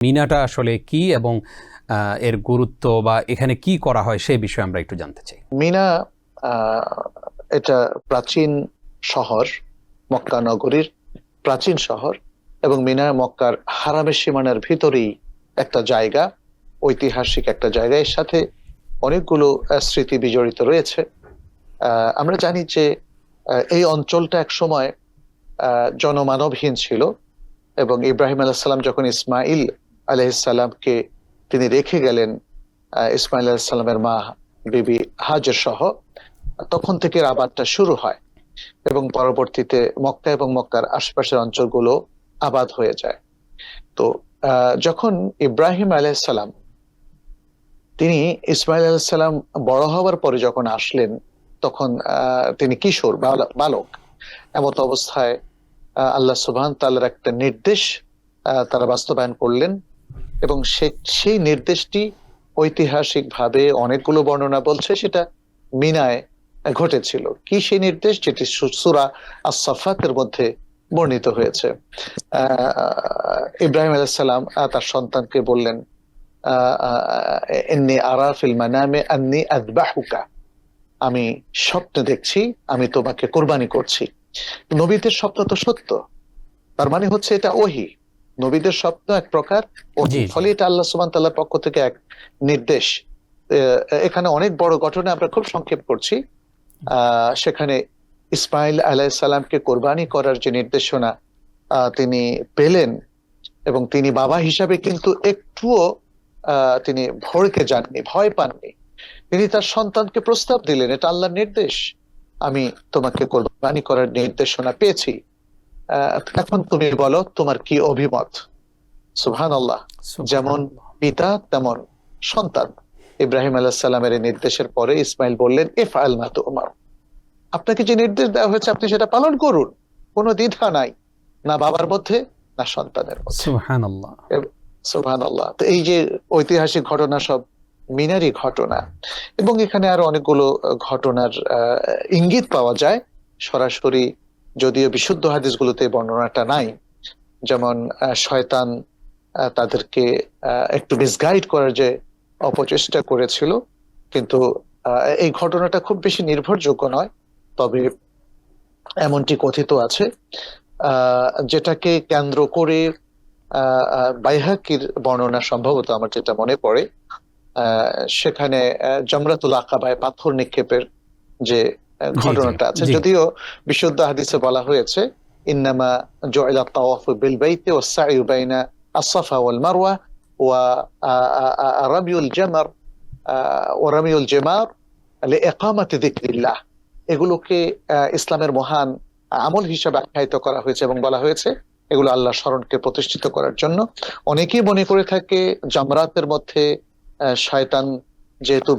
মিনাটা আসলে কি এবং এর গুরুত্ব বা এখানে কি করা হয় সেই বিষয়ে আমরা একটু জানতে চাই। মিনা এটা প্রাচীন শহর, মক্কা নগরীর প্রাচীন শহর, এবং মিনা মক্কার হারামের সীমানার ভিতরেই একটা জায়গা, ঐতিহাসিক একটা জায়গা। এর সাথে অনেকগুলো স্মৃতি বিজড়িত রয়েছে। আমরা জানি যে এই অঞ্চলটা এক সময় জনমানবহীন ছিল, এবং ইব্রাহিম আলাইসাল্লাম যখন ইসমাইল আলাইহিসসালামকে তিনি রেখে গেলেন ইসমাইল আলাইহিসসালামের মা বিবি হাজের সহ, তখন থেকে আবাদটা শুরু হয় এবং পরবর্তীতে মক্কা এবং মক্কার আশপাশের অঞ্চলগুলো আবাদ হয়ে যায়। তো যখন ইব্রাহিম আলাইহিসসালাম তিনি ইসমাইল আলাইহিসসালাম বড় হওয়ার পরে যখন আসলেন, তখন তিনি কিশোর বালক। এমত অবস্থায় আল্লাহ সুবহান তাআলার একটা নির্দেশ তারা বাস্তবায়ন করলেন, এবং সেই নির্দেশটি ঐতিহাসিকভাবে অনেকগুলো বর্ণনা বলছে সেটা মিনায় ঘটেছিল। কি সেই নির্দেশ? যেটি সূরা আস-সাফফাতের মধ্যে বর্ণিত হয়েছে। ইব্রাহিম আলাইহিস সালাম তার সন্তানকে বললেন, ইন্নী আরা ফিল মানামে আন্নী আযবাহুকা, আমি স্বপ্নে দেখছি আমি তোমাকে কোরবানি করছি। নবীদের স্বপ্ন তো সত্য, তার মানে হচ্ছে এটা ওহী। নবীদের স্বপ্ন এক প্রকার ওহী, ফলে এটা আল্লাহ সুবহানাহু ওয়া তাআলার পক্ষ থেকে এক নির্দেশ। এখানে অনেক বড় ঘটনা, আমরা খুব সংক্ষেপ করছি। সেখানে ইসমাইল আলাইহিস সালামকে কোরবানি করার যে নির্দেশনা তিনি পেলেন, এবং তিনি বাবা হিসাবে কিন্তু একটুও তিনি ভড়কে যাননি, ভয় পাননি। তিনি তার সন্তানকে প্রস্তাব দিলেন, এটা আল্লাহর নির্দেশ, আমি তোমাকে কোরবানি করার নির্দেশনা পেয়েছি, এখন তুমি বলো তোমার কি অভিমত। সুবহানাল্লাহ। যেমন পিতা তেমন সন্তান। ইব্রাহিম আলাইহিস সালামের এই নির্দেশের পরে ইসমাইল বললেন, ইফআল মা তু'মার, আপনাকে যে নির্দেশ দেওয়া হয়েছে আপনি সেটা পালন করুন, কোনো দ্বিধা নাই, না বাবার মধ্যে না সন্তানের মধ্যে। সুবহানাল্লাহ, সুবহানাল্লাহ। তো এই যে ঐতিহাসিক ঘটনা সব মিনারই ঘটনা, এবং এখানে আরো অনেকগুলো ঘটনার ইঙ্গিত পাওয়া যায় সরাসরি, যদিও বিশুদ্ধ হাদিসগুলোতে বর্ণনাটা নাই। যেমন শয়তান তাদেরকে একটু মিসগাইড করার যে অপচেষ্টা করেছিল, কিন্তু এই ঘটনাটা খুব বেশি নির্ভরযোগ্য নয়, তবে এমনটি কথিত আছে, যেটাকে কেন্দ্র করে বাইহাকির বর্ণনা সম্ভবত আমার যেটা মনে পড়ে, সেখানে জামরাতুল আকাবায় পাথর নিক্ষেপের যে ঘটনাটা আছে, যদিও বিশুদ্ধ হাদিসে বলা হয়েছে ইন্নামা জুইলা তাওয়াফু বিল বাইতি ওয়াস সাইয়ু বাইনা আস-সাফা ওয়াল মারওয়া ওয়া রামিউল জামার ওয়া রামিউল জামার লিইকামাতি যিকরিল্লাহ, এগুলোকে ইসলামের মহান আমল হিসেবে আখ্যায়িত করা হয়েছে এবং বলা হয়েছে এগুলো আল্লাহ স্মরণকে প্রতিষ্ঠিত করার জন্য। অনেকেই মনে করে থাকে জামরাতের মধ্যে শয়তান যেহেতু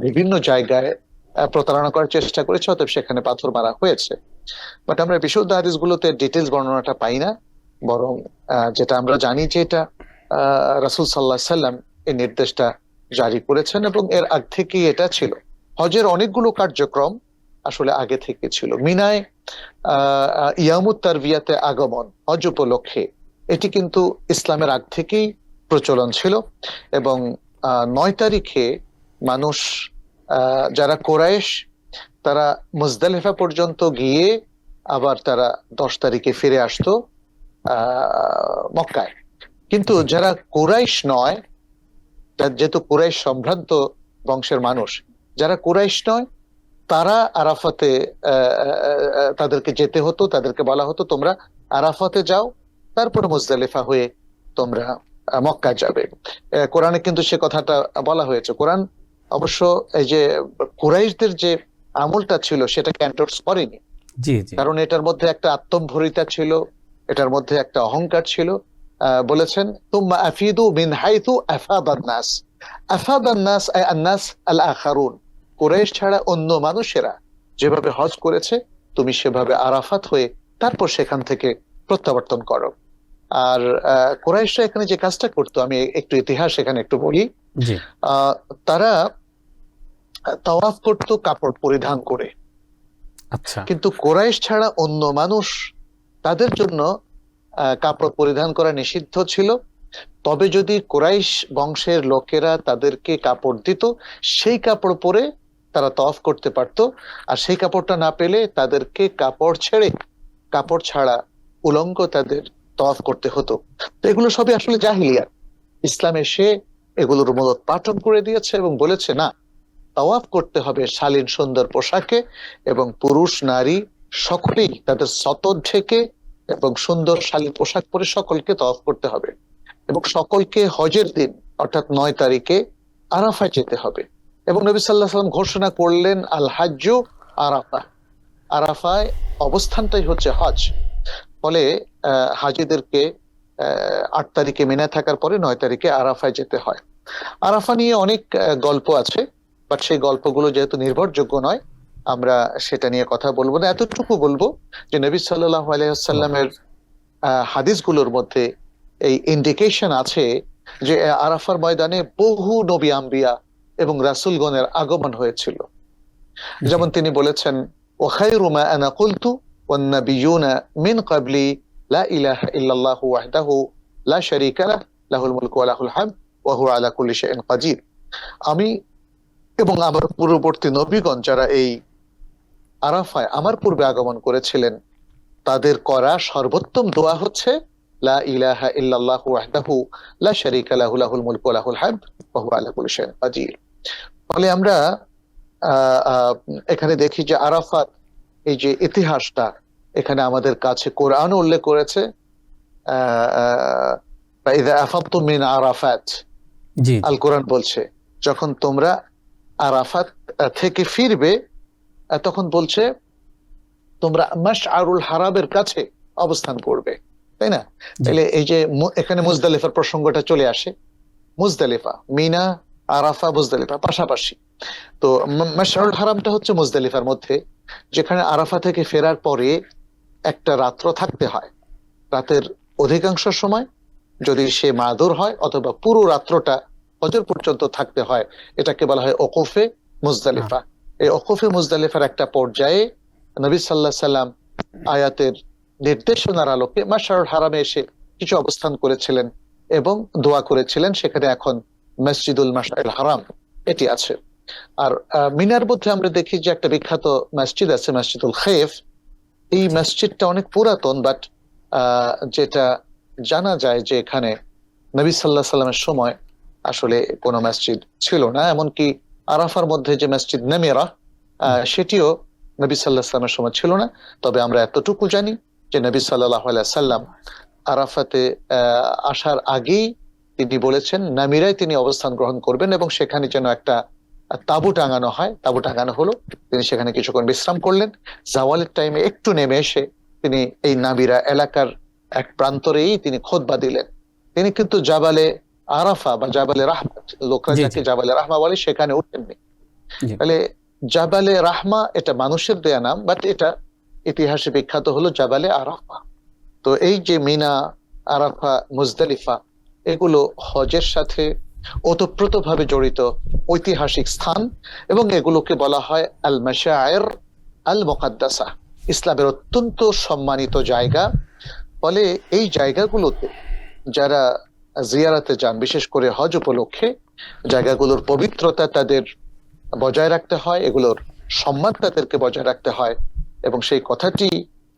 বিভিন্ন জায়গায় প্রতারণা করার চেষ্টা করেছে, অতএব সেখানে পাথর মারা হয়েছে। বাট আমরা বিশুদ্ধ হাদিসগুলোতে ডিটেলস বর্ণনাটা পাই না, বরং যেটা আমরা জানি যে এটা রাসূল সাল্লাল্লাহু আলাইহি সাল্লাম এই নির্দেশটা জারি করেছেন, এবং এর আগ থেকেই এটা ছিল। হজের অনেকগুলো কার্যক্রম আসলে আগে থেকে ছিল। মিনায় ইয়ামুত তারবিয়াতে আগমন, হজ উপলক্ষে, এটি কিন্তু ইসলামের আগ থেকেই প্রচলন ছিল, এবং 9 তারিখে মানুষ যারা কোরাইশ তারা মুজদালিফা পর্যন্ত গিয়ে আবার তারা 10 তারিখে ফিরে আসতো মক্কায়। কিন্তু যারা কুরাইশ নয়, যেহেতু কুরাইশ সম্ভ্রান্ত বংশের মানুষ, যারা কুরাইশ নয় তারা আরাফাতে তাদেরকে যেতে হতো, তাদেরকে বলা হতো তোমরা আরাফাতে যাও, তারপরে মুজদালিফা হয়ে তোমরা মক্কা যাবে। কোরআনে কিন্তু সে কথাটা বলা হয়েছে। কোরআন অবশ্য এই যে কুরাইশদের যে আমলটা ছিল সেটাকে এন্ডোর্স করেনি, কারণ এটার মধ্যে একটা আত্মম্ভরিতা ছিল, এটার মধ্যে একটা অহংকার ছিল। বলেছেন তুম্মা আফিদু মিন হাইথু আফাদান নাস, আফাদান নাস আই আন-নাস আল আখারুন, কুরাইশ ছাড়া অন্য মানুষেরা যেভাবে হজ করেছে তুমি সেভাবে আরাফাত হয়ে তারপর সেখান থেকে প্রত্যাবর্তন করো। আর কুরাইশরা এখানে যে কাজটা করতো, আমি একটু ইতিহাস এখানে একটু বলি। তারা তাওয়াফ করতো কাপড় পরিধান করে, কিন্তু কুরাইশ ছাড়া অন্য মানুষ তাদের জন্য কাপড় পরিধান করা নিষিদ্ধ ছিল, তবে যদি কুরাইশ বংশের লোকেরা তাদেরকে কাপড় দিত, সেই কাপড় পরে তারা তওয়াফ করতে পারতো। আর সেই কাপড়টা না পেলে তাদেরকে কাপড় ছাড়া উলঙ্গ তাদের তওয়াফ করতে হতো। তো এগুলো সবই আসলে জাহিলিয়াত। ইসলাম এসে এগুলোর মূলোৎপাটন করে দিয়েছে এবং বলেছে না, তাওয়াফ করতে হবে শালীন সুন্দর পোশাকে, এবং পুরুষ নারী সকলেই তাদের সতর ঢেকে এবং সুন্দর শালীন পোশাক পরে সকলকে তাওয়াফ করতে হবে, এবং সকলকে হজের দিন অর্থাৎ 9 তারিখে আরাফায় যেতে হবে। এবং নবী সাল্লাল্লাহু আলাইহি ওয়াসাল্লাম ঘোষণা করলেন, আল হাজ্জু আরাফা, আরাফায় অবস্থানটাই হচ্ছে হজ। ফলে হাজিদেরকে 8 তারিখে মিনা থাকার পরে 9 তারিখে আরাফায় যেতে হয়। আরাফা নিয়ে অনেক গল্প আছে, বাট সেই গল্পগুলো যেহেতু নির্ভরযোগ্য নয়, আমরা সেটা নিয়ে কথা বলবো না। এতটুকু বলবো যে নবী সাল্লাল্লাহু আলাইহি ওয়াসাল্লামের হাদিসগুলোর মধ্যে এই ইন্ডিকেশন আছে যে আরাফার ময়দানে বহু নবী আম্বিয়া এবং রাসূলগণের আগমন হয়েছিল। যেমন তিনি বলেছেন, ওয়া খায়রু মা আনা কুলতু ওয়ান নাবিয়ুনা মিন ক্বাবলি লা ইলাহা ইল্লাল্লাহু ওয়াহদাহু লা শারীকা লাহু লাহুল মুলকু ওয়া লাহুল হামদ ওয়া হুয়া আলা কুল্লি শাইইন কাদির। আমি এবং আমার পূর্ববর্তী নবীগণ যারা এই আরাফায় আমার পূর্বে আগমন করেছিলেন, তাদের করা সর্বোত্তম দোয়া হচ্ছে লা ইলাহা ইল্লাল্লাহু ওয়াহদাহু লা শারীকা লাহু লাহুল মুলকু ওয়া লাহুল হামদ ওয়া হুয়া আলা কুল্লি শাইইন কাদির। ফলে আমরা এখানে দেখি যে আরাফাত এই যে ইতিহাসটা, এখানে আমাদের কাছে কোরআন উল্লেখ করেছে, ইযা আফাদতুম মিন আরাফাত, জি আল কোরআন বলছে যখন তোমরা আরাফাত থেকে ফিরবে, তখন বলছে তোমরা মাশআরুল হারামের কাছে অবস্থান করবে, তাই না? তাহলে এই যে এখানে মুজদালিফার প্রসঙ্গটা চলে আসে। মুজদালিফা, মিনা, আরাফা, মুজদালিফা পাশাপাশি। তো মাশআরুল হারামটা হচ্ছে মুজদালিফার মধ্যে, যেখানে আরাফা থেকে ফেরার পরে একটা রাত্র থাকতে হয়। রাতের অধিকাংশ সময় যদি সে মাদুর হয়, অথবা পুরো রাত্রটা ফজর পর্যন্ত থাকতে হয়, এটাকে বলা হয় ওকুফে মুজদালিফা। এই ওকুফে মুজদালিফার একটা পর্যায়ে নবী সাল্লাল্লাহু আলাইহি সাল্লাম আয়াতের নির্দেশনার আলোকে মাশআরুল হারামে এসে কিছু অবস্থান করেছিলেন এবং দোয়া করেছিলেন। সেখানে এখন মসজিদুল মাশআরুল হারাম এটি আছে। আর মিনার মধ্যে আমরা দেখি যে একটা বিখ্যাত মসজিদ আছে, মসজিদুল খাইফ। এই মসজিদটা অনেক পুরাতন, বাট যেটা জানা যায় যে এখানে নবী সাল্লাল্লাহু আলাইহি সাল্লামের সময় আসলে কোনো মসজিদ ছিল না। এমনকি আরাফার মধ্যে যে মসজিদ নামিরা, সেটিও নবী সাল্লাল্লাহু আলাইহি সাল্লামের সময় ছিল না। তবে আমরা এতটুকু জানি যে নবী সাল্লাল্লাহু আলাইহি সাল্লাম আরাফাতে আসার আগেই তিনি বলেছেন নামিরায় তিনি অবস্থান গ্রহণ করবেন, এবং সেখানে যেন একটা তাঁবু টাঙানো হয়। তাঁবু টাঙানো হলো, তিনি সেখানে কিছুক্ষণ বিশ্রাম করলেন। জাওয়ালের টাইমে একটু নেমে এসে তিনি এই নামিরা এলাকার এক প্রান্তরেই তিনি খুতবা দিলেন। তিনি কিন্তু জাবালে আরাফা বা জাবালে রাহমা, লোকরা যাকে জাবালে রাহমা বলে, সেখানে উঠেননি। তাহলে জাবালে রাহমা এটা মানুষের দেয়া নাম, বাট এটা ইতিহাসে বিখ্যাত হলো জাবালে আরাফা। তো এই যে মিনা, আরাফা, মুজদালিফা, এগুলো হজের সাথে ওতপ্রোতভাবে জড়িত ঐতিহাসিক স্থান, এবং এগুলোকে বলা হয় আল মাশায়ের আল মুকাদ্দাসা, ইসলামের অত্যন্ত সম্মানিত জায়গা। ফলে এই জায়গাগুলোতে যারা জিয়ারাতে যান, বিশেষ করে হজ উপলক্ষে, জায়গাগুলোর পবিত্রতা তাদের বজায় রাখতে হয়, এগুলোর সম্মান তাদেরকে বজায় রাখতে হয়। এবং সেই কথাটি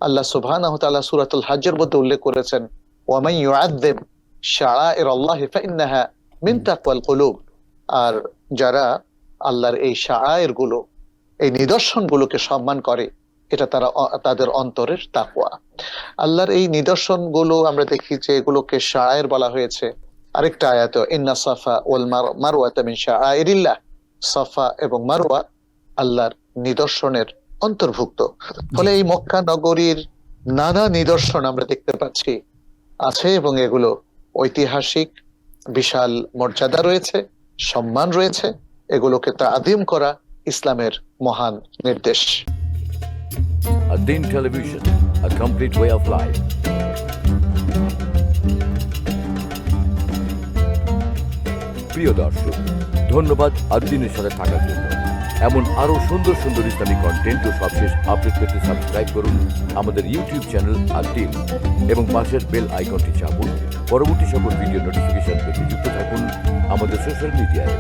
আল্লাহ সুবহানাহু ওয়া তাআলা সূরাতুল হজ্জের মধ্যে উল্লেখ করেছেন, ওয়া মান ইউআযযিম শাআইরাল্লাহি ফাইন্নাহা মিন তাকওয়াল কুলুব। আর যারা আল্লাহর এই শাআইর গুলো, এই নিদর্শনগুলোকে সম্মান করে, এটা তাদের অন্তরের তাকওয়া। আল্লাহর এই নিদর্শনগুলো আমরা দেখি যে এগুলোকে শাআইর বলা হয়েছে আরেকটা আয়াতে, ইন্না সাফা ওয়াল মারওয়াতা মিন শাআইরিল্লাহ। সাফা এবং মারওয়া আল্লাহর নিদর্শনের অন্তর্ভুক্ত। ফলে এই মক্কা নগরীর নানা নিদর্শন আমরা দেখতে পাচ্ছি আছে, এবং এগুলো ঐতিহাসিক, বিশাল মর্যাদা রয়েছে, সম্মান রয়েছে। এগুলোকে তাআযীম করা ইসলামের মহান নির্দেশ। Ad-Din Television, a complete way of life. প্রিয় দর্শক, ধন্যবাদ ad-Din-এর সাথে থাকার জন্য। এমন আরো সুন্দর সুন্দর ইসলামিক কন্টেন্ট ও সবশেষ আপডেট পেতে সাবস্ক্রাইব করুন আমাদের ইউটিউব চ্যানেল ad-Din এবং পাশের বেল আইকনটি চাপুন পরবর্তী সকল ভিডিও নোটিফিকেশন পেতে যুক্ত থাকুন আমাদের সোশ্যাল মিডিয়ায়।